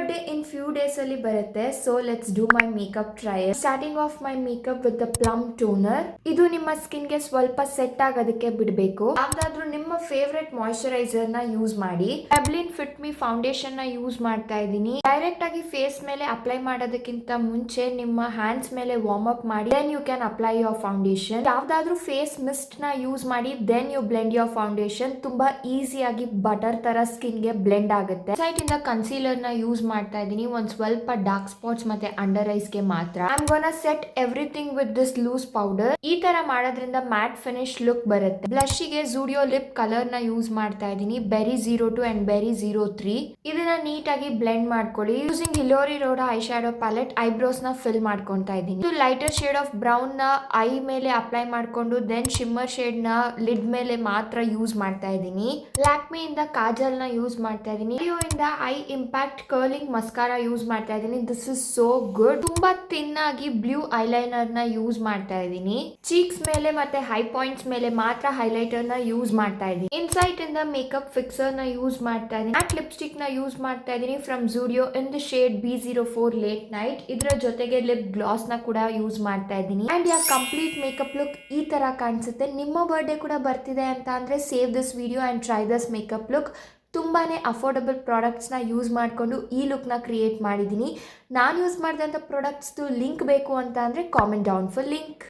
Birthday in few days ಅಲ್ಲಿ ಬರುತ್ತೆ. So let's do my makeup trial. Starting of my makeup with the plum toner. ಇದು ನಿಮ್ಮ skin ಗೆ ಸ್ವಲ್ಪ set ಆಗೋದಕ್ಕೆ ಬಿಡಬೇಕು. ಯಾವ್ದಾದ್ರು ನಿಮ್ಮ ಫೇವ್ರೆಟ್ ಮಾಯಿಶ್ಚರೈಸರ್ ನ ಯೂಸ್ ಮಾಡಿ. ಮೆಬ್ಲಿನ್ ಫಿಟ್ ಮಿ ಫೌಂಡೇಶನ್ ನ ಯೂಸ್ ಮಾಡ್ತಾ ಇದ್ದೀನಿ. ಡೈರೆಕ್ಟ್ ಆಗಿ ಫೇಸ್ ಮೇಲೆ ಅಪ್ಲೈ ಮಾಡೋದಕ್ಕಿಂತ ಮುಂಚೆ ನಿಮ್ಮ ಹ್ಯಾಂಡ್ಸ್ ಮೇಲೆ ವಾರ್ಮ್ ಅಪ್ ಮಾಡಿ then you can apply your foundation. ಯಾವ್ದಾದ್ರು ಫೇಸ್ ಮಿಸ್ಟ್ ನ ಯೂಸ್ ಮಾಡಿ then you blend your foundation. ತುಂಬಾ ಈಸಿಯಾಗಿ ಬಟರ್ ತರ ಸ್ಕಿನ್ ಗೆ ಬ್ಲೆಂಡ್ ಆಗುತ್ತೆ. ಸೈಡ್ ಇಂದ ಕನ್ಸೀಲರ್ ನ ಯೂಸ್ ಮಾಡ್ತಾ ಇದ್ದೀನಿ. ಒಂದ್ ಸ್ವಲ್ಪ ಡಾರ್ಕ್ ಸ್ಪಾಟ್ಸ್ ಮತ್ತೆ ಅಂಡರ್ ಐಸ್ ಗೆ ಮಾತ್ರ. I am gonna set everything with this loose powder. ಈ ತರ ಮಾಡೋದ್ರಿಂದ ಮ್ಯಾಟ್ ಫಿನಿಶ್ ಲುಕ್ ಬರುತ್ತೆ. ಬ್ಲಶ್ ಗೆ ಜೂಡಿಯೋ ಲಿಪ್ ಕಲರ್ ನ ಯೂಸ್ ಮಾಡ್ತಾ ಇದ್ದೀನಿ. Berry 02 and berry 03. ಇದನ್ನ ನೀಟಾಗಿ ಬ್ಲೆಂಡ್ ಮಾಡ್ಕೊಳ್ಳಿ. Using Hilary Rhoda eye shadow palette eyebrows ನ ಫಿಲ್ ಮಾಡ್ಕೊಂತಾ ಇದ್ದೀನಿ. ಇದು ಲೈಟರ್ ಶೇಡ್ ಆಫ್ ಬ್ರೌನ್ ನ ಐ ಮೇಲೆ ಅಪ್ಲೈ ಮಾಡ್ಕೊಂಡು ದೆನ್ ಶಿಮ್ಮರ್ ಶೇಡ್ ನ ಲಿಡ್ ಮೇಲೆ ಮಾತ್ರ ಯೂಸ್ ಮಾಡ್ತಾ ಇದ್ದೀನಿ. ಲ್ಯಾಕ್ಮಿ ಇಂದ ಕಾಜಲ್ ನ ಯೂಸ್ ಮಾಡ್ತಾ ಇದ್ದೀನಿ. ಇಂದ ಐ ಇಂಪ್ಯಾಕ್ಟ್ ಕರ್ಲಿಂಗ್ ಮಸ್ಕಾರಾ ಯೂಸ್ ಮಾಡ್ತಾ ಇದ್ದೀನಿ. This is so good. ತುಂಬಾ ಥಿನ್ ಆಗಿ ಬ್ಲೂ ಐಲೈನರ್ ನ ಯೂಸ್ ಮಾಡ್ತಾ ಇದ್ದೀನಿ. ಚೀಕ್ಸ್ ಮೇಲೆ ಮತ್ತೆ ಹೈ ಪಾಯಿಂಟ್ಸ್ ಮೇಲೆ ಮಾತ್ರ ಹೈಲೈಟರ್ ನ ಯೂಸ್ ಮಾಡ್ತಾ ಇದ್ದೀನಿ. ಇನ್ಸೈಟ್ ಇಂದ ಮೇಕಪ್ ಫಿಕ್ಸರ್ ನ ಯೂಸ್ ಮಾಡ್ತಾ ಇದ್ದೀನಿ. ಮ್ಯಾಟ್ ಲಿಪ್ಸ್ಟಿಕ್ ನ ಯೂಸ್ ಮಾಡ್ತಾ ಇದ್ದೀನಿ from Zudio in the shade B04 late night. ಇದರ ಜೊತೆಗೆ ಲಿಪ್ ಗ್ಲಾಸ್ ನ ಕೂಡ ಯೂಸ್ ಮಾಡ್ತಾ ಇದ್ದೀನಿ. And yeah complete makeup look ಈ ತರ ಕಾಣಿಸುತ್ತೆ. ನಿಮ್ಮ ಬರ್ಡೇ ಕೂಡ ಬರ್ತಿದೆ ಅಂತ ಅಂದ್ರೆ save this video and try this makeup look. ತುಂಬಾನೇ ಅಫೋರ್ಡಬಲ್ ಪ್ರಾಡಕ್ಟ್ಸ್ನ ಯೂಸ್ ಮಾಡಿಕೊಂಡು ಈ ಲುಕ್ನ ಕ್ರಿಯೇಟ್ ಮಾಡಿದ್ದೀನಿ. ನಾನು ಯೂಸ್ ಮಾಡಿದಂಥ ಪ್ರಾಡಕ್ಟ್ಸ್ದು ಲಿಂಕ್ ಬೇಕು ಅಂತ ಅಂದರೆ ಕಾಮೆಂಟ್ ಡೌನ್ ಫಾರ್ ಲಿಂಕ್.